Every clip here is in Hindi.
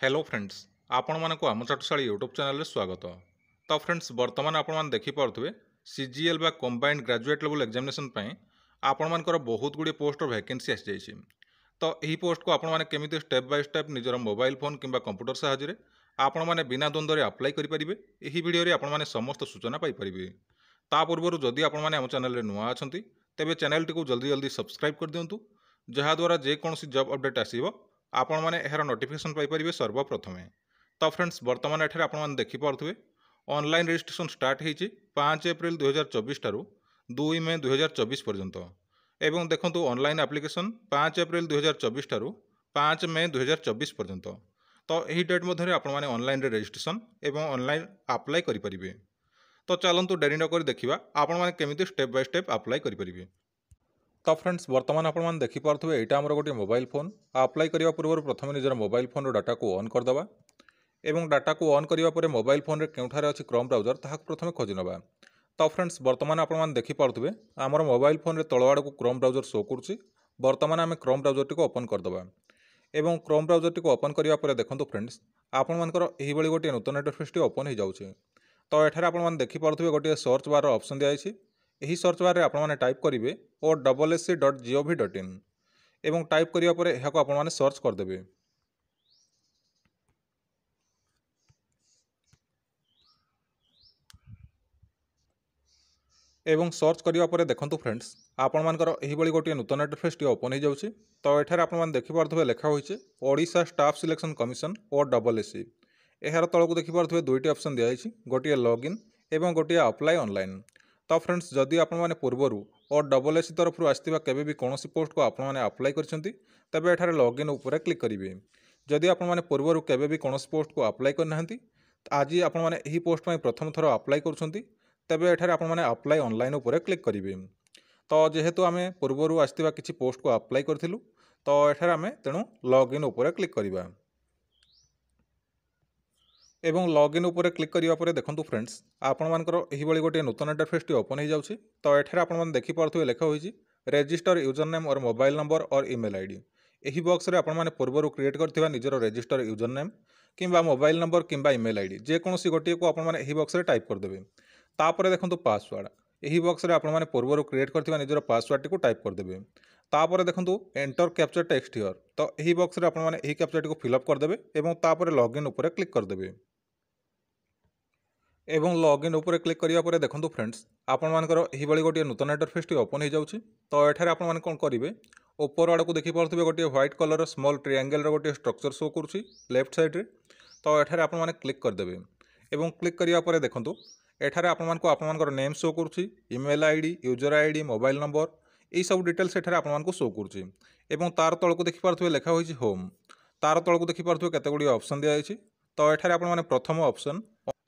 हेलो फ्रेंड्स आपण मानक आम चाटशाली यूट्यूब चैनल रे स्वागत। तो फ्रेंड्स वर्तमान आपण मान देखि पारथुबे सीजीएल बा कंबाइंड ग्रेजुएट लेवल एग्जामिनेशन पई आपण मानकर बहुत गुडी पोस्ट और वैकेंसी आसी जाइछि। तो यही पोस्ट को आपण माने केमिति स्टेप बाय स्टेप निजर मोबाइल फोन किंबा कंप्यूटर सहायता रे आपण माने बिना द्वंद्व रे अप्लाई करि परिबे। एही वीडियो रे आपण माने समस्त सूचना पाई परिबे। ता पूर्वरु जदि आपण माने हम चैनल रे नुआ अछंती तेबे चैनल टी को जल्दी जल्दी सब्सक्राइब कर दियंतु, जहा द्वारा जे कोनोसी जॉब अपडेट आसीबो आपण माने एहार नोटिफिकेशन पाई परिबे सर्वप्रथमे। तो फ्रेंड्स वर्तमान एठारे आपण माने देखि पारथुबे ऑनलाइन रजिस्ट्रेशन स्टार्ट हेछि 5 एप्रिल 2024 ठारू 2 मई 2024 पर्यंत एवं देखंतु ऑनलाइन एप्लिकेशन 5 एप्रिल 2024 ठारू 5 मई 2024 पर्यंत। तो यही डेट मध्य आपण माने ऑनलाइन रे रजिस्ट्रेशन एवं ऑनलाइन अप्लाई करि परिबे। तो चलंतु डेरी न करि देखिबा आपण माने केमिति स्टेप बाय स्टेप अप्लाई करि परिबे। तो फ्रेंड्स वर्तमान आपण माने देखि पारथुबे एटा हमर गोटे मोबाइल फोन। अप्लाई करिया पूर्व प्रथम निजर मोबाइल फोन रो डाटा को ऑन कर दबा एवं डाटा को ऑन करिया परे मोबाइल फोन रे केउठारे अछि क्रोम ब्राउजर ताहा प्रथमे खोजि नबा। तो फ्रेंड्स वर्तमान आपण माने देखि पारथुबे हमर मोबाइल फोन रे तळवाड को क्रोम ब्राउजर शो करछि। वर्तमान आमे क्रोम ब्राउजर टी को ओपन कर दबा एवं क्रोम ब्राउजर टी को ओपन करिया परे देखंतु फ्रेंड्स आपण मानकर एही बळी गोटे नूतन इंटरफेस टी ओपन हो जाउछि। तो एठारे आपण माने देखि पारथुबे गोटे सर्च बार रो ऑप्शन दिया अछि। एही सर्च बार रे आपण माने टाइप करिवे OSSC.gov.in एवं टाइप करिया परे एहा को आपण माने सर्च कर देबे। एवं सर्च करिया परे देखंतु फ्रेंड्स आपण मानकर एही बळी गोटे नूतन इंटरफेस टी ओपन हो जाउछि। तो एठारे आपण माने देखि पारथुबे लेखा होइछे Odisha staff selection commission OSSC। एहार तळकु देखि पारथुबे दुईटी ऑप्शन दिया होइछि, गोटे लॉगिन एवं गोटे अप्लाई ऑनलाइन। तो फ्रेंड्स जदि आपण माने पूर्वरु OSSC तरफ आस्थिबा केबे भी कोनोसी पोस्ट को आपण माने अप्लाई करछंती तबे एठारे लॉगिन ऊपर क्लिक करिवे। जदि आपण माने पूर्वरु केबे भी कोनोसी पोस्ट को अप्लाई करनाहंती आज आपण माने एही पोस्ट पई प्रथम थरो अप्लाई करछंती तेबे एठारे आपण माने अप्लाई ऑनलाइन ऊपर क्लिक करिवे। तो जेहेतु आमे पूर्वरु आस्थिबा किछि पोस्ट को अप्लाई करथिलु तो एठारे आमे तेनु लॉगिन ऊपर क्लिक करिवा एवं लॉगिन ऊपर क्लिक करिया परे देखंतु फ्रेंड्स आपण मानकर एही बळी गोटे नूतन इंटरफेस टी ओपन हो जाउछि। तो एठारे आपण माने देखि पारथुबे लेखा होइछि रजिस्टर यूजर नेम और मोबाइल नंबर और ईमेल आईडी। एही बॉक्स रे आपण माने पूर्वरु क्रिएट करथिबा निजर रजिस्टर यूजर नेम किंबा मोबाइल नंबर किंबा ईमेल आईडी जे कोनोसी गोटे को आपण माने एही बॉक्स रे टाइप कर देबे। तापरे देखंतु पासवर्ड एही बॉक्स रे आपण माने पूर्वरु क्रिएट करथिबा निजर पासवर्ड टी को टाइप कर देबे। तापरे देखंतु एंटर कैप्चर टेक्स्ट हियर तो एही बॉक्स रे आपण माने एही कैप्चर टी को फिल अप कर देबे एवं तापरे लॉगिन ऊपर क्लिक कर देबे। एवं लॉगिन ऊपर क्लिक करिया परे देखंतु फ्रेंड्स आपण मानकर एही बळी गोटे नूतन इंटरफेस टी ओपन हो जाउछि। तो एठारे आपण माने कोन करिवे ऊपर आड़ को देखि पारथुबे गोटे व्हाइट कलर स्मॉल ट्रायंगल रो गोटे स्ट्रक्चर शो करछि लेफ्ट साइड रे। तो एठारे आपण माने क्लिक कर देबे एवं क्लिक करिया परे देखंतु एठारे आपण मानको आपण मानकर नेम शो करछि, email ID, user ID, mobile number एई सब डिटेल्स एठारे आपण मानको शो करछि एवं तार तळ को देखि पारथुबे लेखा होइछि होम। तार तळ को देखि पारथुबे केते गुडी ऑप्शन दिया होइछि। तो एठारे आपण माने प्रथम option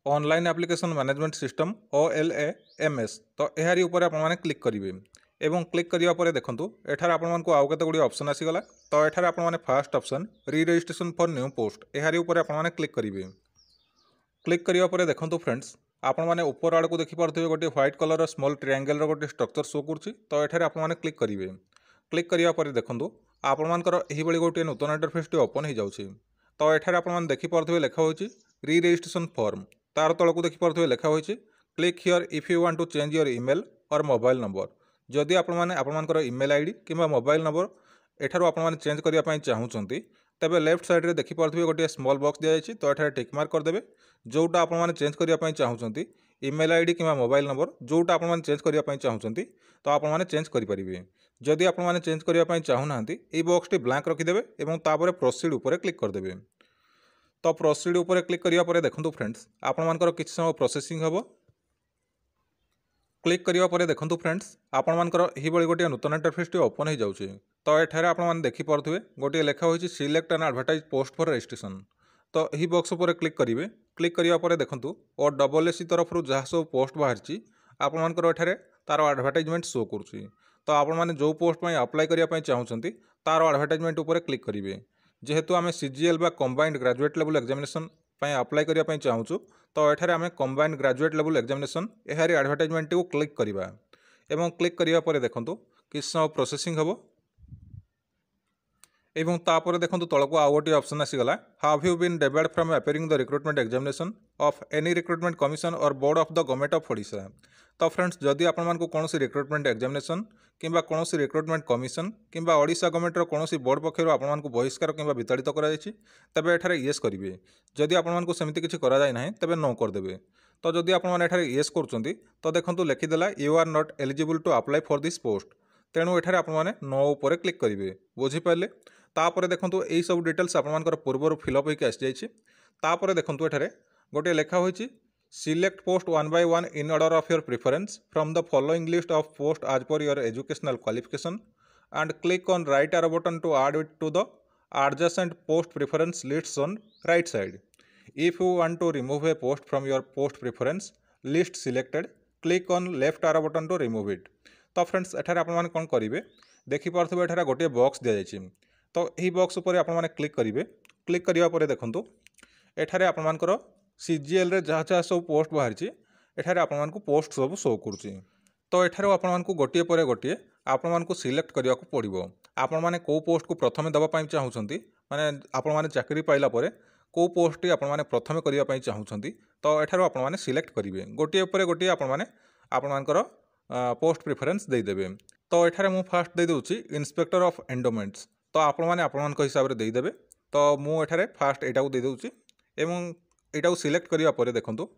online application management system OLAMS तो एहारी ऊपर आपण माने क्लिक करिवे एवं क्लिक करिया परे देखंतु एठारे आपण मानको आउ केते गुडी ऑप्शन आसी गला। तो एठारे आपण माने फर्स्ट ऑप्शन री रजिस्ट्रेशन फॉर न्यू पोस्ट एहारी ऊपर आपण माने क्लिक करिवे। क्लिक करिया परे देखंतु फ्रेंड्स आपण माने ऊपर आड़ को देखि पारथुबे गोटे व्हाइट कलर स्मॉल ट्रायंगल रो गोटे स्ट्रक्चर शो करछि। तो एठारे आपण माने क्लिक करिवे। क्लिक करिया परे देखंतु आपण मानकर एही बळी गोटे नूतन इंटरफेस टी ओपन हो जाउछि। तो एठारे आपण माने देखि पारथुबे लेखा होइछि री रजिस्ट्रेशन फॉर्म। तार तळ को देखि पारथुबे लेखा होइछि click here if you want to change your email और मोबाइल नंबर। जदि आपण माने आपण मानकर ईमेल आईडी किंबा मोबाइल नंबर एठारो आपण माने चेंज करिया पई चाहुचंती तेबे लेफ्ट साइड रे देखि पारथुबे गोटे स्मॉल बॉक्स दिया जायछि। तो एठारे टिक मार्क कर देबे जोटा आपण माने चेंज करिया पई चाहुचंती ईमेल आईडी किंबा मोबाइल नंबर जोटा आपण माने चेंज करिया पई चाहुचंती तो आपण माने चेंज करि परिबे। जदि आपण माने चेंज करिया पई चाहु नाहंती एई बॉक्स टी ब्लैंक रखि देबे एवं तापरे प्रोसीड ऊपर क्लिक कर देबे। तो प्रोसीड ऊपर क्लिक करिया परे देखंतु फ्रेंड्स आपण मानकर किछ समय प्रोसेसिंग हबो। क्लिक करिया परे देखंतु फ्रेंड्स आपण मानकर एही बळी गोटे नूतन इंटरफेस टी ओपन हो जाउछि। तो एठारे आपण माने देखि पारथुबे गोटे लेखा होइछि select an advertise post for registration. तो एही बॉक्स ऊपर क्लिक करिवे। क्लिक करिया परे देखंतु OSSC तरफ रु जहा सब पोस्ट बाहरछि आपण मानकर एठारे तार एडवर्टाइजमेंट शो करछि। तो आपण माने जो पोस्ट पई अप्लाई करिया पई चाहुचंती तार एडवर्टाइजमेंट ऊपर क्लिक करिवे। जेहेतु आमे सीजीएल बा कंबाइंड ग्रेजुएट लेवल एग्जामिनेशन पई अप्लाई करिया पई चाहुचु तो एठारे आमे कंबाइंड ग्रेजुएट लेवल एग्जामिनेशन एहारी एडवर्टाइजमेंट को क्लिक करिवा एवं क्लिक करिया परे देखंतु किछ समय प्रोसेसिंग हबो एवं तापर देखो तौक आउ गोटे ऑप्शन आसीगला have you been debarred from appearing the recruitment examination of any recruitment commission और board of the government of Odisha. तो फ्रेंड्स जदि आपको कौन रिक्रुटमेंट एग्जामिनेशन किंबा कौन रिक्रुटमेंट कमिशन किंबा ओडिशा गवर्नमेंट कौन बोर्ड पक्षर आपको बहिष्कार किंबा विताड़ित तेबे एठारे येस करेंगे। जदि आपको सेमती किसी कराई ना तेबे नो करदे। तो जदि आपने येस कर तो देखो लिखिदेला you are not eligible to apply for this post. तेणु एठारे आपने नो उपर क्लिक करेंगे। बुझीपारे तापर देखो यही सब डिटेल्स आपर पूर्वर फिलअप होकर आसी जापर देखो ये गोटे लिखा होती select post one by one in order of your preference from the following list of post as per your educational qualification and click on right arrow button to add it to the adjacent post preference lists on right side. If you want to remove a post from your post preference list selected, click on left arrow button to remove it. तो फ्रेंड्स एठारे आपण माने कोन करिवे देखिपारथबे एठारे गोटे बॉक्स दिया जायछि। तो यही बॉक्स उपर आपण माने क्लिक करिवे। क्लिक करिया परे देखंतु एठारे आपण मानकर सीजीएल रे जहाँ जहाँ सब पोस्ट बाहरी एठारे आपण मानकु पोस्ट सब शो करुछि। तो एठारे आपण मानकु गोटिए परे गोटिए आपण मानकु सिलेक्ट करिया को पड़िबो। आपण माने को पोस्ट को प्रथमे दबा पई चाहुछंती माने आपण माने चाकरी पाइला परे को पोस्ट टी आपण माने प्रथमे करिया पई चाहुछंती। तो एठारो आपण माने सिलेक्ट करिवे। गोटिए परे गोटिए आपण माने आपण मानकर पोस्ट प्रिफरेंस दे देबे। तो एठारे मु फास्ट दे दोछि इंस्पेक्टर ऑफ एंडोमेंट्स। तो आपण माने आपण मान हिसाब रे दे देबे। तो मु एठारे फास्ट एटा को दे दोछि एवं एटा को सिलेक्ट करिया परे देखंतु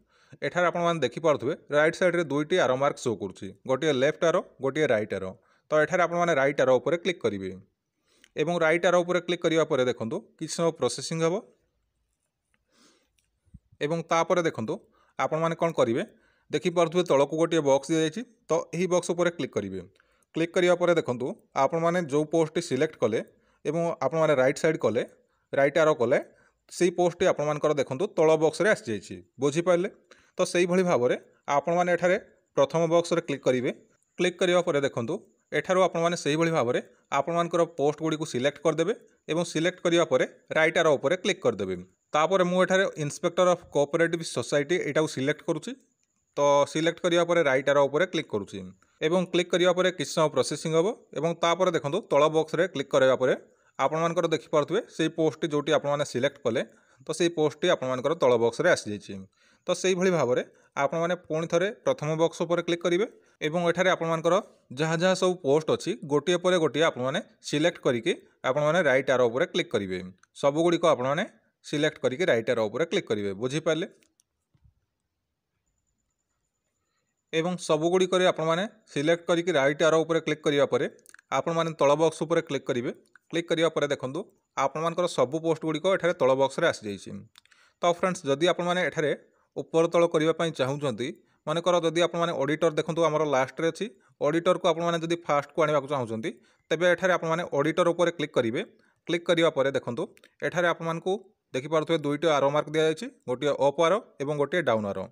एठारे आपण माने देखि पारथबे राइट साइड रे दुईटी आरो मार्क शो करछि। गोटिए लेफ्ट आरो गोटिए राइट आरो। तो एठारे आपण माने राइट आरो ऊपर क्लिक करिवे एवं राइट आरो ऊपर क्लिक करिया परे देखंतु किछ समय प्रोसेसिंग हबो एवं तापर देखंतु आपण माने कोन करिवे देखि पारथबे तळकु गोटिए बॉक्स दिया जायछि। तो एही बॉक्स ऊपर क्लिक करिवे। क्लिक करिया परे देखंतु आपण माने जो पोस्ट सिलेक्ट कले एवं आपण माने राइट साइड कले राइट आरो कले से पोस्ट आपण मानकर देखंतु तळ बॉक्स रे आसी जायछि। बुझी पाइले। तो सेही भली भाबरे आपण माने एठारे प्रथम बॉक्स रे क्लिक करिवे। क्लिक करिया परे देखंतु एठारो आपण माने सेही भली भाबरे आपण मानकर पोस्ट गुडी को सिलेक्ट कर देबे एवं सिलेक्ट करिया परे राइट आरो ऊपर क्लिक कर देबे। तापर मु एठारे इंस्पेक्टर ऑफ कोऑपरेटिव सोसाइटी एटा को सिलेक्ट करूछि। तो सिलेक्ट करिया परे राइट आरो ऊपर क्लिक करूछि एवं क्लिक करिया परे किछ समय प्रोसेसिंग हबो एवं तापर देखंतु तळ बॉक्स रे क्लिक करबा परे आपण मानकर देखि पारथबे सेही पोस्ट जोटी आपण माने सिलेक्ट कले तो सेही पोस्ट आपण मानकर तळ बॉक्स रे आसी जायछि। तो सेही भली भाबरे आपण माने पुणी थरे प्रथम बॉक्स ऊपर क्लिक करिवे एवं एठारे आपण मानकर जहाँ जहाँ सब पोस्ट अछि गोटिए परे गोटिए आपण माने सिलेक्ट करिके आपण माने राइट आरो ऊपर क्लिक करिवे। सब गुडी को आपण माने सिलेक्ट करिके राइट आरो ऊपर क्लिक करिवे। बुझी पाले। एवं सबुगुड़ी करे आपण माने सिलेक्ट करिके राइट आरो ऊपर क्लिक करिया परे आपण माने तळ बॉक्स ऊपर क्लिक करिवे। क्लिक करिया परे देखंतु आपण मानकर सब पोस्ट गुडी को एठारे तळ बॉक्स रे आसी जायछि। तो फ्रेंड्स जदि आपण माने एठारे ऊपर तळ करिया पई चाहुचंती माने कर जदि आपण माने ऑडिटर देखंतु हमर लास्ट रे अछि ऑडिटर को आपण माने जदि फास्ट को आनिबा को चाहुचंती तेबे एठारे आपण माने ऑडिटर ऊपर क्लिक करिवे। क्लिक करिया परे देखंतु एठारे आपण मानकु देखि पारथबे दुईटी आरो मार्क दिया जायछि गोटिए अप आरो एवं गोटिए डाउन आरो।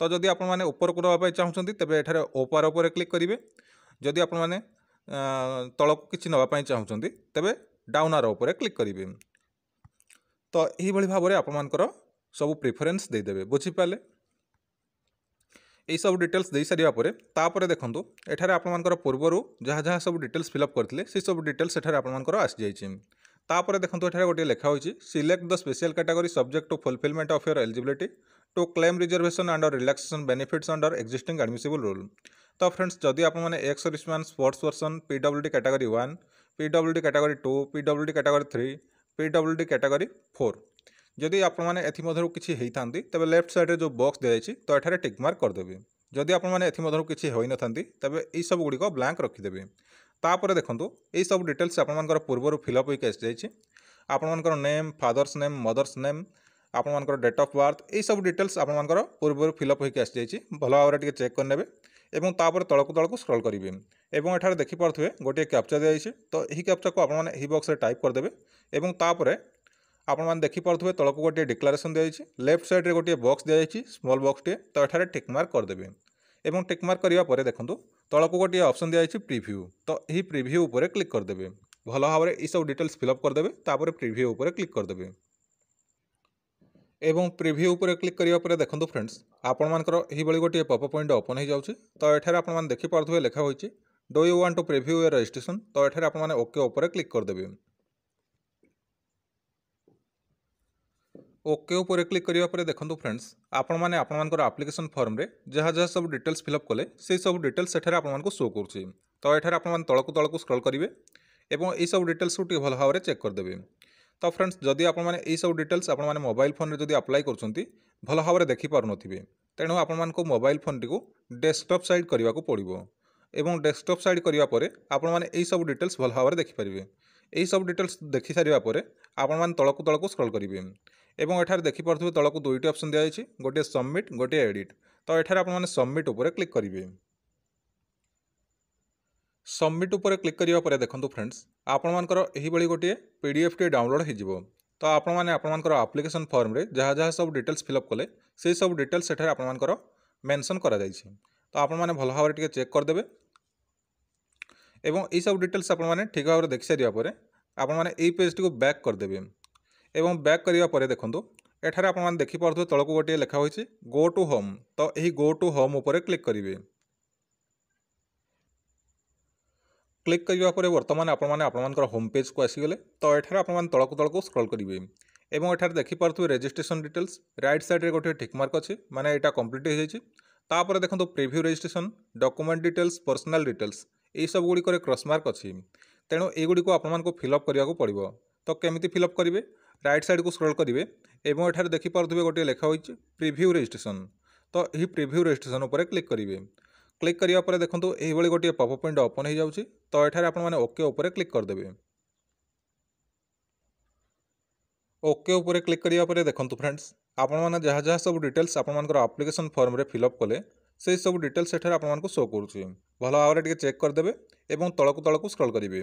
तो जदि आपण माने ऊपर को दबा चाहते तेबे एठारे अप आरो ऊपर क्लिक करिवे। जदि आपण माने तळक किछि नबा पई चाहते तेबे डाउन आरो ऊपर क्लिक करिवे। तो एही भली भाबरे आपण मानकर सब प्रिफरेंस दे देबे। बुझी पाले। एही सब डिटेल्स दे सारिया परे तापरे देखंतु एठारे आपण मानकर पूर्वरु जहाँ जहाँ सब डिटेल्स फिलअप करथिले से सब डिटेल्स एठारे आपण मानकर आसी जायछि। तापरे देखंतु एठारे गोटे लेखा होइछि select the special category subject to fulfilment of your eligibility to claim reservation and relaxation benefits under existing admissible rule. तो फ्रेंड्स जदि आपण माने ex serviceman sports person PWD category 1 PWD category 2 PWD category 3 PWD category 4 जदि आपण माने एथि मधरु किछि हेइथांती तबे लेफ्ट साइड रे जो बॉक्स दिया जायछि तो एठारे टिक मार्क कर देबे। जदि आपण माने एथि मधरु किछि होई नथांती तबे एई सब गुडी को ब्लैंक रखि देबे। तापर देखंतु एई सब डिटेल्स आपण मानकर पूर्वरु फिलअप होई के आसी जायछि। आपण मानकर name father's name mother's name आपण मानकर डेट ऑफ बर्थ एई सब डिटेल्स आपण मानकर पूर्वरु फिलअप होई के आसी जायछि। भलो भाबरे टिके चेक करनेबे एवं तापर तळकु स्क्रॉल करिवे एवं एठारे देखि पारथुवे गोटे कैप्चा दिया जायछि। तो एही कैप्चा को आपण माने एही बॉक्स रे टाइप कर देबे एवं तापर आपण माने देखि पारथुवे तळकु गोटे डिक्लेरेशन दिया जायछि। लेफ्ट साइड रे गोटे बॉक्स दिया जायछि स्मॉल बॉक्स टे तो एठारे टिक मार्क कर देबे एवं टिक मार्क करिया परे देखंतु तळकु गोटे ऑप्शन दिया जायछि प्रीव्यू। तो एही प्रीव्यू ऊपर क्लिक कर देबे। भलो भाबरे ई सब डिटेल्स फिलअप कर देबे तापर प्रीव्यू ऊपर क्लिक कर देबे एवं प्रीव्यू ऊपर क्लिक करिया परे देखंतु फ्रेंड्स आपण मानकर एही बळी गोटे पॉपअप विंडो ओपन हो जाउछि। तो एठारे आपण माने देखि पारथुवे लेखा होइछि do you want to preview your registration. तो एठारे आपण माने ओके ऊपर क्लिक कर देबे। ओके ऊपर क्लिक करिया परे देखंतु फ्रेंड्स आपण माने आपनकर एप्लिकेशन फॉर्म रे जहाँ जहाँ सब डिटेल्स फिलअप कले से सब डिटेल्स सेठारे आपन शो करुच्ची। तो एठारे आपण माने तळकु तळकु स्क्रॉल करिवे एवं एई सब डिटेल्स को टी भल भाव में चेक करदेबे। तो फ्रेंड्स जदि आपण माने एई सब डिटेल्स आपण माने मोबाइल फोन रे जदि अप्लाई करछंती भल भाव में देखि पारु नथिबे, तेणु आपण मानको मोबाइल फोन टी को डेस्कटॉप साइड करने को पड़िबो एवं डेस्कटॉप साइड करिया परे आपण माने एई सब डिटेल्स भल भाव में देखि परिबे। एई सब डिटेल्स देखि सारिया परे आपण माने तळकु तळकु स्क्रॉल करिवे एवं एठार देखि पारथुबे तळकु दुईटी ऑप्शन दिया जायछि, गोटे सबमिट गोटे एडिट। तो एठार आपण माने सबमिट ऊपर क्लिक करिवे। सबमिट ऊपर क्लिक करिया परे देखंतु फ्रेंड्स आपण मानकर एही बळी गोटे पीडीएफ टे डाउनलोड हे जिवो। तो आपण माने आपण मानकर एप्लिकेशन फॉर्म रे जहाँ जहाँ सब डिटेल्स फिलअप कले से सब डिटेल्स सेठार आपण मानकर मेंशन करा जायछि। तो आपण माने भल भाव टिके चेक कर देबे एवं एई सब डिटेल्स आपण माने ठीक भाव देखि सारिया परे आपण माने एई पेज टी को बैक कर देबे एवं बैक करिया परे देखंतु एठारे आपण माने देखि पारथुबे तळकु गोटे लेखा होइछि गो टू होम। तो एही गो टू होम ऊपर क्लिक करिवे। क्लिक करिया परे वर्तमान आपण माने आपनकर होम पेज को आसीगले। तो एठारे आपण माने तळकु तळकु स्क्रॉल करिवे एवं एठारे देखि पारथुबे रजिस्ट्रेशन डिटेल्स राइट साइड रे गोटे टिक मार्क अछि, माने एटा कंप्लीट हो जायछि। तापर देखंतु preview registration document details personal details एई सब गुडी करे क्रॉस मार्क अछि, तेणु एई गुडी को आपण मानको फिलअप करिया को पड़िबो। तो केमिति फिलअप करिवे, राइट साइड को स्क्रॉल करिवे एवं एठारे देखि पारथुबे गोटे लेखा होइछि प्रीव्यू रजिस्ट्रेशन। तो एही प्रीव्यू रजिस्ट्रेशन ऊपर क्लिक करिवे। क्लिक करिया परे देखंतु एही बळी गोटे पॉपअप विंडो ओपन हो जाउछि। तो एठारे आपण माने ओके ऊपर क्लिक कर देबे। ओके ऊपर क्लिक करिया परे देखंतु फ्रेंड्स आपण माने जहाँ जहाँ सब डिटेल्स आपण मानकर एप्लिकेशन फॉर्म रे फिलअप कले से सब डिटेल्स एठारे आपण मानको शो करूछि। भल भाव टिके चेक कर देबे एवं तळकु तळकु स्क्रॉल करिवे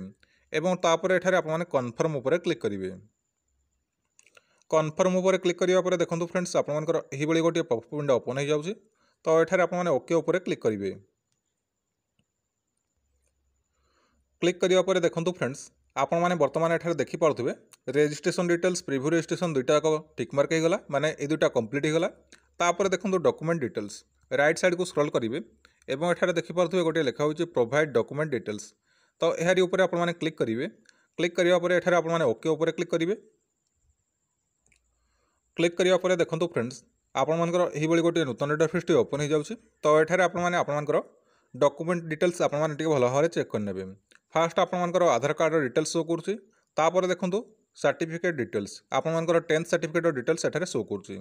एवं तापर एठारे आपण माने कन्फर्म ऊपर क्लिक करिवे। कन्फर्म ऊपर क्लिक करिया परे देखंतु फ्रेंड्स आपण मानकर एही बळी गोटे पॉपअप विंडो ओपन हो जाउछि। तो एठारे आपण माने ओके ऊपर क्लिक करिवे। क्लिक करिया परे देखंतु फ्रेंड्स आपण माने वर्तमान एठारे देखि पारथुबे रजिस्ट्रेशन डिटेल्स प्रीव्यू रजिस्ट्रेशन दुईटा को टिक मार्क हे गला, माने ए दुईटा कंप्लीट हे गला। तापर देखंतु डॉक्यूमेंट डिटेल्स राइट साइड को स्क्रॉल करिवे एवं एठारे देखि पारथुबे गोटे लेखा होइछि प्रोवाइड डॉक्यूमेंट डिटेल्स। तो एहारी ऊपर आपण माने क्लिक करिवे। क्लिक करिया परे एठारे आपण माने ओके ऊपर क्लिक करिवे। क्लिक करिया परे देखंतु फ्रेंड्स आपण मानकर एही बळी गोटे नूतन इंटरफेस टी ओपन हो जाउछि। तो एठारे आपण माने आपण मानकर डॉक्यूमेंट डिटेल्स आपण माने टिके भल भाव चेक कर नेबे। फास्ट आपण मानकर आधार कार्ड डिटेल्स शो करूछि। तापर देखंतु सर्टिफिकेट डिटेल्स आपण मानकर 10th सर्टिफिकेट डिटेल्स एठारे शो करूछि।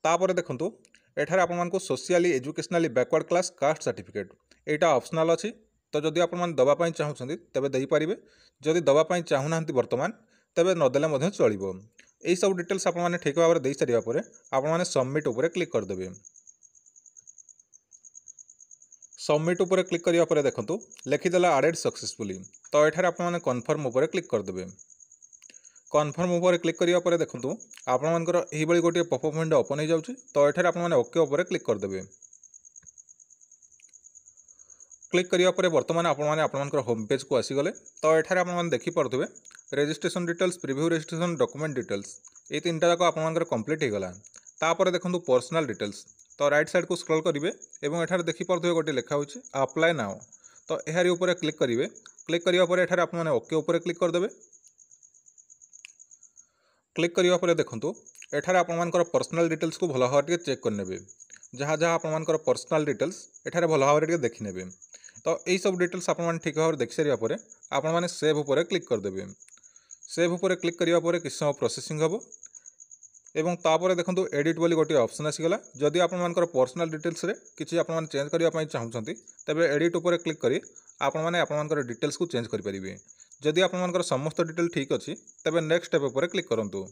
तापर देखंतु एठारे आपण मानको socially educationally backward class caste certificate एटा ऑप्शनल अछि। तो जदि आपण मान दबा पई चाहुछन्ती तबे देई परिबे, जदि दबा पई चाहुनांती वर्तमान तबे नदेले मधे चलिबो। एई सब डिटेल्स आपण माने ठीक भाव देई सारिया परे आपण माने सबमिट ऊपर क्लिक कर देबे। सबमिट ऊपर क्लिक करिया परे देखंतु लेखिदेला एडेड सक्सेसफुली। तो एठारे आपण माने कन्फर्म ऊपर क्लिक कर देबे। कन्फर्म ऊपर क्लिक करिया परे देखंतु आपण मानकर एही बळी गोटे पॉपअप विंडो ओपन हो जाउछि। तो एठारे आपण माने ओके ऊपर क्लिक कर देबे। क्लिक करिया परे वर्तमान आपण माने आपण मानकर होम पेज को आसी गले। तो एठारे आपण माने देखि पारथुबे registration details preview registration document details ए तीनटा जाक आपण मानकर कंप्लीट हे गला। तापर देखंतु पर्सनल डिटेल्स। तो राइट साइड को स्क्रॉल करिवे एवं एठारे देखि पारथुबे गोटे लेखा होइछि अप्लाई नाउ। तो एहारी ऊपर क्लिक करिवे। क्लिक करिया परे एठारे आपण माने ओके ऊपर क्लिक कर देबे। क्लिक करिया परे देखंतु एठारे आपण मानकर पर्सनल डिटेल्स को भल भाव टिके चेक कर नेबे। जहाँ जहाँ आपण मानकर पर्सनल डिटेल्स एठारे भल भाव टिके देखि नेबे। तो यही सब डिटेल्स आपण माने ठीक भाव देखि सारिया परे आपण माने सेव ऊपर क्लिक कर देबे। सेव ऊपर क्लिक करिया परे किछ समय प्रोसेसिंग हबो एवं तापर देखंतु एडिट बोली गोटे ऑप्शन आसीगला। जदि आपण मानकर पर्सनल डिटेल्स रे किछि आपण माने चेंज करिया पई चाहुछन्ती तबे एडिट ऊपर क्लिक करी आपण माने आपण मानकर डिटेल्स को चेंज करि परिबे। जदि आपण मानकर समस्त डिटेल ठीक अछि तबे नेक्स्ट स्टेप ऊपर क्लिक करंतु।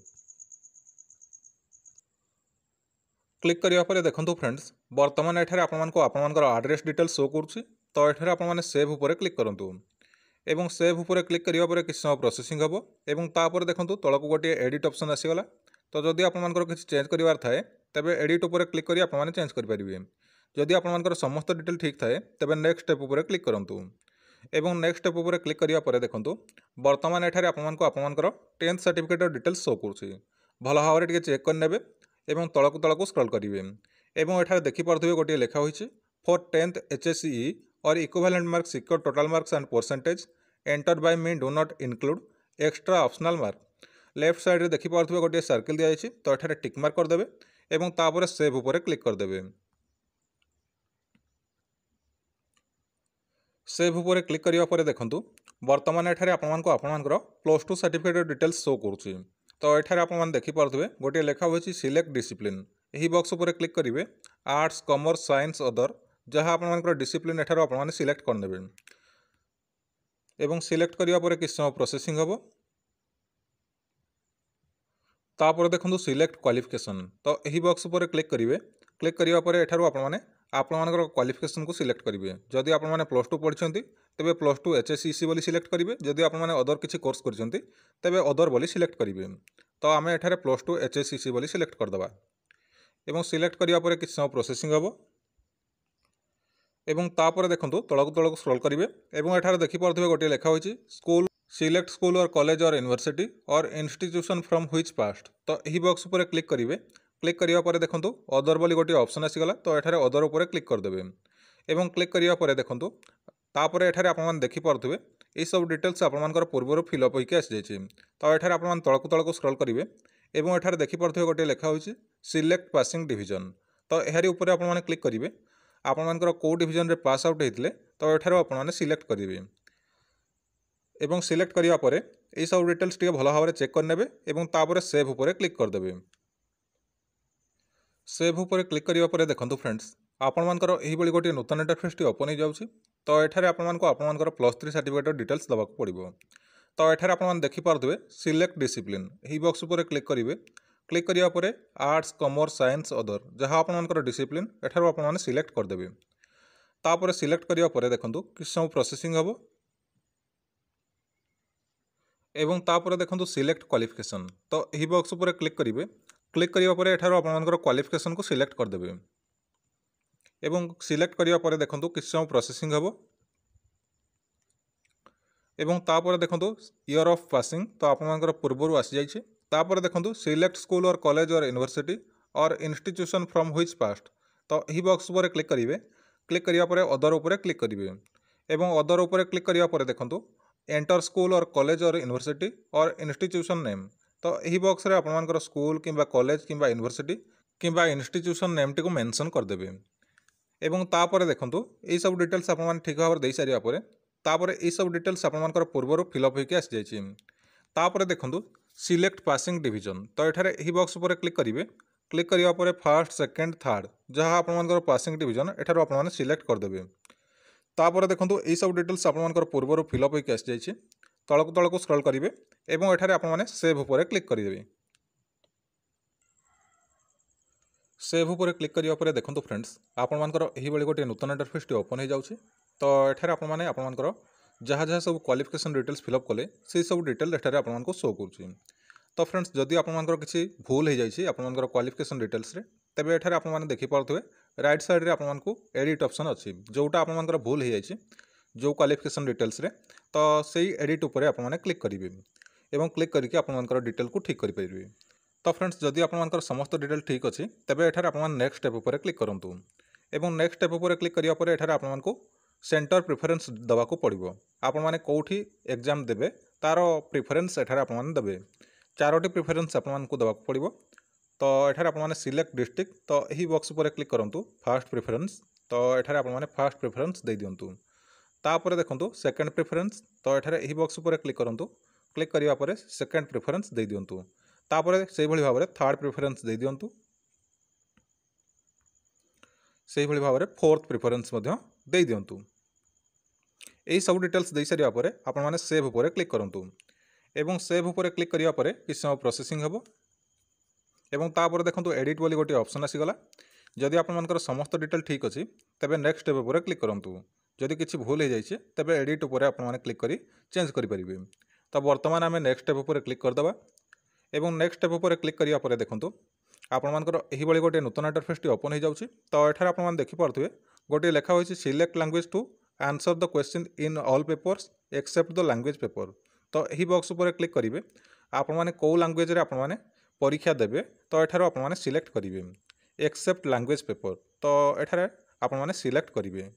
क्लिक करिया परे देखंतु फ्रेंड्स वर्तमान एठारे आपण मानको आपण मानकर एड्रेस डिटेल्स शो करूछि। तो एठारे आपण माने सेव ऊपर क्लिक करंतु एवं सेव ऊपर क्लिक करिया परे किछ समय प्रोसेसिंग हबो एवं तापर देखंतु तळकु गोटे एडिट ऑप्शन आसीगला। तो जदि आपण मानकर किछ चेंज करिवार थाए तबे एडिट ऊपर क्लिक करी आपण माने चेंज करि परिबे। जदि आपण मानकर समस्त डिटेल ठीक थाए तबे नेक्स्ट स्टेप ऊपर क्लिक करंतु एवं नेक्स्ट स्टेप ऊपर क्लिक करिया परे देखंतु वर्तमान एठारे आपण मानको आपण मानकर 10th सर्टिफिकेट डिटेल्स शो करूछि। भल भाव टिके चेक कर नेबे एवं तळकु तळकु स्क्रॉल करिवे एवं एठारे देखि पारथुबे गोटे लेखा होइछि फॉर 10th HSCE और equivalent marks secure total marks and percentage entered by me do not include extra optional mark. Left side रे देखि पारथुबे गोटे सर्कल दिया जायछि तो एठारे टिक मार्क कर देबे एवं तापर सेव ऊपर क्लिक कर देबे। सेव ऊपर क्लिक करिया परे देखंतु वर्तमान एठारे आपनकर +2 सर्टिफिकेट डिटेल्स शो करूछि। तो एठारे आपन देखि पारथुबे गोटे लेखा होछि सिलेक्ट डिसिप्लिन। एही बॉक्स ऊपर क्लिक करिवे आर्ट्स कॉमर्स साइंस अदर जहाँ आपनकर डिसिप्लिन एठारे आपन सिलेक्ट करनेबे एवं सिलेक्ट करिया परे किछ समय प्रोसेसिंग हबो। तापर देखंतु सिलेक्ट क्वालिफिकेशन। तो एही बॉक्स ऊपर क्लिक करिवे क्लिक करिया परे एठारो आपनकर क्वालिफिकेशन को सिलेक्ट करिवे। जदि आपन माने +2 पढिछंती तेबे +2 HSCC बोली सिलेक्ट करिवे। जदि आपन माने अदर किछि कोर्स करछंती तेबे अदर बोली सिलेक्ट करिवे। तो आमे एठारे +2 HSCC बोली सिलेक्ट कर दबा एवं सिलेक्ट करिया परे किछ समय प्रोसेसिंग हबो। एवं तापर देखंतु तळक स्क्रॉल करिवे एवं एठारे देखि पारथुबे गोटे लेखा होइछि स्कूल सिलेक्ट स्कूल और कॉलेज और यूनिवर्सिटी और इंस्टीट्यूशन फ्रॉम व्हिच पास्ट। तो यही बॉक्स ऊपर क्लिक करिवे क्लिक करिया परे देखंतु अदर बोली गोटे ऑप्शन आसीगला। तो एठारे अदर ऊपर क्लिक कर देबे एवं क्लिक करिया परे देखंतु तापरे एठारे आपन मान देखि पारथुबे ए सब डिटेल्स आपन मानकर पूर्वरु फिलअप होइके आसी जायछि। तो एठारे आपन मान तळक स्क्रॉल करिवे एवं एठारे देखि पारथुबे गोटे लेखा होइछि सिलेक्ट पासिंग डिवीजन। तो एहारी ऊपर आपन माने क्लिक करिवे आपन मानकर को डिवीजन रे पास आउट हेतिले तो एठारे आपन माने सिलेक्ट करिवे एवं सिलेक्ट करिया परे ए सब डिटेल्स टिके भलो भाबरे चेक करनेबे एवं तापरे सेव ऊपर क्लिक कर देबे। सेव ऊपर क्लिक करिया परे देखंतु फ्रेंड्स आपन मानकर एही बळी गोटे नूतन इंटरफेस टी ओपन हो जाउछि। तो एठारे आपन मानकर +3 सर्टिफिकेट डिटेल्स दबाक पड़िबो। तो एठारे आपन मान देखि पारथुबे सिलेक्ट डिसिप्लिन एही बॉक्स ऊपर क्लिक करिवे क्लिक करिया परे आर्ट्स कॉमर्स साइंस अदर जहाँ आपन मानकर डिसिप्लिन एठारो आपन माने सिलेक्ट कर देबे। तापरे सिलेक्ट करिया परे देखंतु किछ समय प्रोसेसिंग हबो एवं तापर देखंतु सिलेक्ट क्वालिफिकेशन। तो यही बॉक्स ऊपर क्लिक करिवे क्लिक करिया परे एठारो आपन मानकर क्वालिफिकेशन को सिलेक्ट कर देबे एवं सिलेक्ट करिया परे देखंतु किछ समय प्रोसेसिंग हबो एवं तापर देखंतु ईयर ऑफ पासिंग। तो आपन मानकर पूर्वरु आसी जायछि। तापर देखंतु सिलेक्ट स्कूल और कॉलेज और यूनिवर्सिटी और इंस्टीट्यूशन फ्रॉम व्हिच पास्ट। तो यही बॉक्स ऊपर क्लिक करिवे क्लिक करिया परे अदर ऊपर क्लिक करिवे एवं अदर ऊपर क्लिक करिया परे देखंतु एंटर स्कूल और कॉलेज और यूनिवर्सिटी और इंस्टीट्यूशन नेम। तो यही बॉक्स रे आपन मानकर स्कूल किंबा कॉलेज किंबा यूनिवर्सिटी किंबा इंस्टीट्यूशन नेम टी को मेंशन कर देबे एवं तापर देखंतु एई सब डिटेल्स आपन मान ठीक भाबरे देई सारिया परे तापर एई सब डिटेल्स आपन मानकर पूर्वरु फिलअप होइके आसी जायछि। तापर देखंतु सिलेक्ट पासिंग डिवीजन। तो एठारे एही बॉक्स ऊपर क्लिक करिवे क्लिक करिया परे फर्स्ट सेकंड थर्ड जहाँ आपन मानकर पासिंग डिवीजन एठारो आपन माने सिलेक्ट कर देबे। तापर देखंतु एई सब डिटेल्स आपन मानकर पूर्वरु फिलअप होइके आसी जायछि। तळक स्क्रॉल करिवे एवं एठारे आपन माने सेव ऊपर क्लिक करिवे। सेव ऊपर क्लिक करिया परे देखंतु फ्रेंड्स आपन मानकर एही बळी गोटे नूतन इंटरफेस टी ओपन हो जाउछि। तो एठारे आपन माने आपन मानकर जहाँ सब क्वालिफिकेशन डिटेल्स फिलअप कले से सब डिटेल एठारे आपन मानको शो करूछि। तो फ्रेंड्स जदि आपन मानकर किछि भूल हो जायछि आपन मानकर क्वालिफिकेशन डिटेल्स रे तेबे एठारे आपन माने देखि पारथुबे राइट साइड रे आपन मानको एडिट ऑप्शन अछि जोटा आपन मानकर भूल हो जायछि जो क्वालिफिकेशन डिटेल्स रे। तो सेही एडिट ऊपर आपन माने क्लिक करिवे एवं क्लिक करके आपन मानकर डिटेल को ठीक करि परिबे। तो फ्रेंड्स जदि आपन मानकर समस्त डिटेल ठीक अछि तेबे एठारे आपन माने नेक्स्ट स्टेप ऊपर क्लिक करंतु एवं नेक्स्ट स्टेप ऊपर क्लिक करिया परे एठारे आपन मानको सेंटर प्रिफरेंस दबाको पड़िबो। आपन माने कोठी एग्जाम देबे तारो प्रिफरेंस एठारे आपन माने देबे चारोटी प्रिफरेंस आपन मानको दबाको पड़िबो। तो एठारे आपन माने सिलेक्ट डिस्ट्रिक्ट। तो एही बॉक्स ऊपर क्लिक करंतु फर्स्ट प्रिफरेंस। तो एठारे आपन माने फर्स्ट प्रिफरेंस दे दियंतु। तापर देखंतु सेकंड प्रिफरेंस। तो एठारे एही बॉक्स ऊपर क्लिक करंतु क्लिक करिया परे सेकंड प्रिफरेंस दे दियंतु। तापर सेही भली भाबरे थर्ड प्रिफरेंस दे दियंतु सेही भली भाबरे फोर्थ प्रिफरेंस मध्य दे दियंतु। एही सब डिटेल्स दे सारिया परे आपन माने सेव ऊपर क्लिक करंतु एवं सेव ऊपर क्लिक करिया परे किछ समय प्रोसेसिंग हबो एवं तापर देखंतु एडिट बोली गोटे ऑप्शन आसीगला। जदि आपन मानकर समस्त डिटेल ठीक अछि तबे नेक्स्ट स्टेप ऊपर क्लिक करंतु। जदि किछि भूल हो जायछि तबे एडिट ऊपर आपन माने क्लिक करी चेंज करि परिबे। तो वर्तमान आमे नेक्स्ट स्टेप ऊपर क्लिक कर दबा एवं नेक्स्ट स्टेप ऊपर क्लिक करिया परे देखंतु आपन मानकर एही बळी गोटे नूतन इंटरफेस टी ओपन हो जाउछि। तो एठार आपन माने देखि पारथुबे गोटे लेखा होइछि select language to answer the question in all papers except the language paper. तो यही बॉक्स ऊपर क्लिक करिवे आपन माने को लैंग्वेज रे आपन माने परीक्षा देबे तो एठार आपन माने सिलेक्ट करिवे एक्सेप्ट लैंग्वेज पेपर। तो एठारे आपन माने सिलेक्ट करिवे।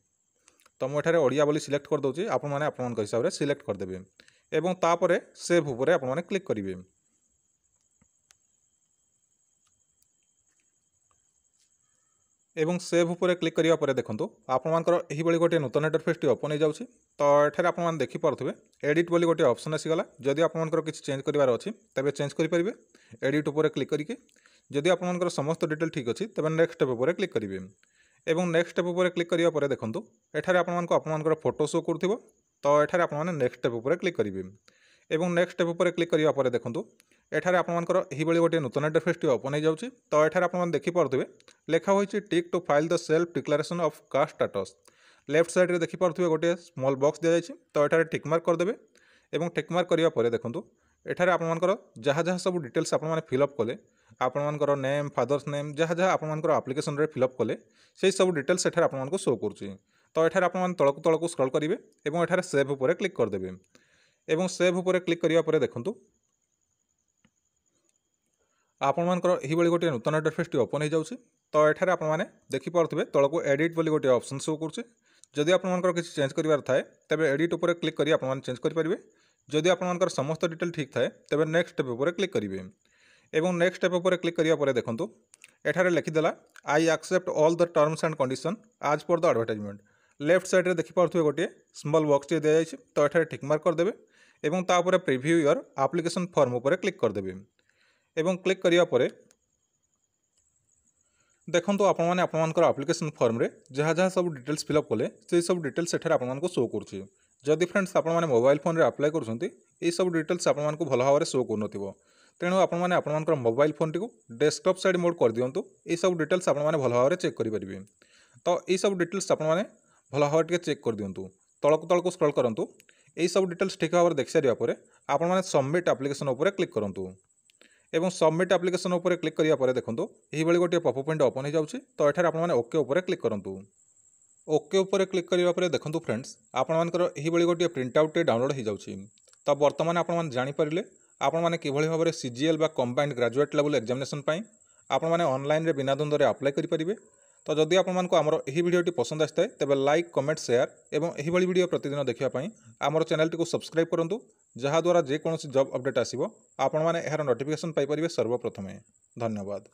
तो मु एठारे ओडिया बोली सिलेक्ट कर दउछि आपन माने आपन हिसाब रे सिलेक्ट कर देबे एवं तापरे सेव ऊपर आपन माने क्लिक करिवे। एवं सेव उपरे क्लिक करिया परे देखंतु आपनमानकर एही बळी गोटे नूतन इंटरफेस टी ओपन हो जाउछि। तो एठारे आपन देखि पारथुबे एडिट बोली गोटे ऑप्शन आसीगला। जदि आपनमानकर किछि चेंज करिवार अछि तबे चेंज करि परिबे एडिट उपरे क्लिक करिके। जदि आपनमानकर समस्त डिटेल ठीक अछि तबे नेक्स्ट स्टेप उपरे क्लिक करिवे एवं नेक्स्ट स्टेप उपरे क्लिक करिया परे देखंतु एठारे आपनमानकर फोटो शो करथिबो। तो एठारे आपनमाने नेक्स्ट स्टेप उपरे क्लिक करिवे एवं नेक्स्ट स्टेप उपरे क्लिक करिया परे देखंतु एठारे आपनमानकर एही बळी गोटे नूतन इंटरफेस टी ओपन हो जाउछि। तो एठारे आपन देखि पारथुबे लेखा होइछि tick to file the self declaration of caste status. Left side रे देखि पारथुबे गोटे स्मॉल बॉक्स दिया जाइछि। तो एठारे टिक मार्क कर देबे एवं टिक मार्क करिया परे देखंतु एठारे आपनमानकर जहाँ जहाँ सब डिटेल्स आपनमाने फिलअप कले आपनमानकर नेम फादर्स नेम जहाँ जहाँ आपनमानकर एप्लिकेशन रे फिलअप कले सेही सब डिटेल्स एठारे आपनमानको शो करछि। तो एठारे आपनमान तळकु तळकु स्क्रॉल करिवे एवं एठारे सेव उपरे क्लिक कर देबे एवं सेव उपरे क्लिक करिया परे देखंतु आपनमानकर एही बळी गोटे नूतन इंटरफेस टी ओपन हो जाउछि। तो एठारे आपनमाने देखि पारथुबे तळकु एडिट बोली गोटे ऑप्शन शो करछि। जदि आपनमानकर किछि चेंज करिवार थाए तबे एडिट उपरे क्लिक करि आपनमान चेंज करि परिबे। जदि आपनमानकर समस्त डिटेल ठीक थाए तबे नेक्स्ट स्टेप उपरे क्लिक करिवे एवं नेक्स्ट स्टेप उपरे क्लिक करिया परे देखंतु एठारे लिखि देला I accept all the terms and condition as per the advertisement. Left side रे देखि पारथुबे गोटे स्मॉल बॉक्स टी दिया जाइछि। तो एठारे टिक मार्क कर देबे एवं ता उपरे प्रीव्यू योर एप्लिकेशन फॉर्म उपरे क्लिक कर देबे एवं क्लिक करिया परे देखंतु आपनमाने आपनमानकर एप्लिकेशन फॉर्म रे जहाँ जहाँ सब डिटेल्स फिलअप कले से सब डिटेल्स एठारे आपनमानको शो करछि। जदि फ्रेंड्स आपनमाने मोबाइल फोन रे अप्लाई करछन्ती ए सब डिटेल्स आपनमानको भल भाव शो करनथिबो। तेणु आपनमाने आपनमानकर मोबाइल फोन टी को डेस्कटॉप साइड मोड कर दियंतु ए सब डिटेल्स आपनमाने भल भाव चेक करि परिबे। तो ए सब डिटेल्स आपनमाने भल भाव टिके चेक कर दियंतु तळकु तळकु स्क्रॉल करंतु ए सब डिटेल्स ठीक भाव देखि सारिया परे आपनमाने सबमिट एप्लिकेशन उपरे क्लिक करंतु एवं सबमिट एप्लिकेशन उपरे क्लिक करिया परे देखंतु एही बळी गोटे पॉपअप विंडो ओपन हो जाउछि। तो एठारे आपनमाने ओके उपरे क्लिक करंतु। ओके उपरे क्लिक करिया परे देखंतु फ्रेंड्स आपनमानकर एही बळी गोटे प्रिंट आउट टे डाउनलोड हो जाउछि। तो वर्तमान आपनमाने जानि परिले आपनमाने किभଳି भाबरे सीजीएल बा कंबाइंड ग्रेजुएट लेवल एग्जामिनेशन पई आपनमाने ऑनलाइन रे बिना द्वंद्व रे अप्लाई करि परिबे। तो जदि आपनमानको हमर एही वीडियोटी पसंद आस्ताय तबे लाइक कमेंट शेयर एवं एही बळी वीडियो प्रतिदिन देखिया पई हमर चैनल टी को सब्सक्राइब करंतु जहाँ द्वारा जे कोनोसी जॉब अपडेट आसीबो आपनमाने एहार नोटिफिकेशन पाई परिबे सर्वप्रथमे। धन्यवाद।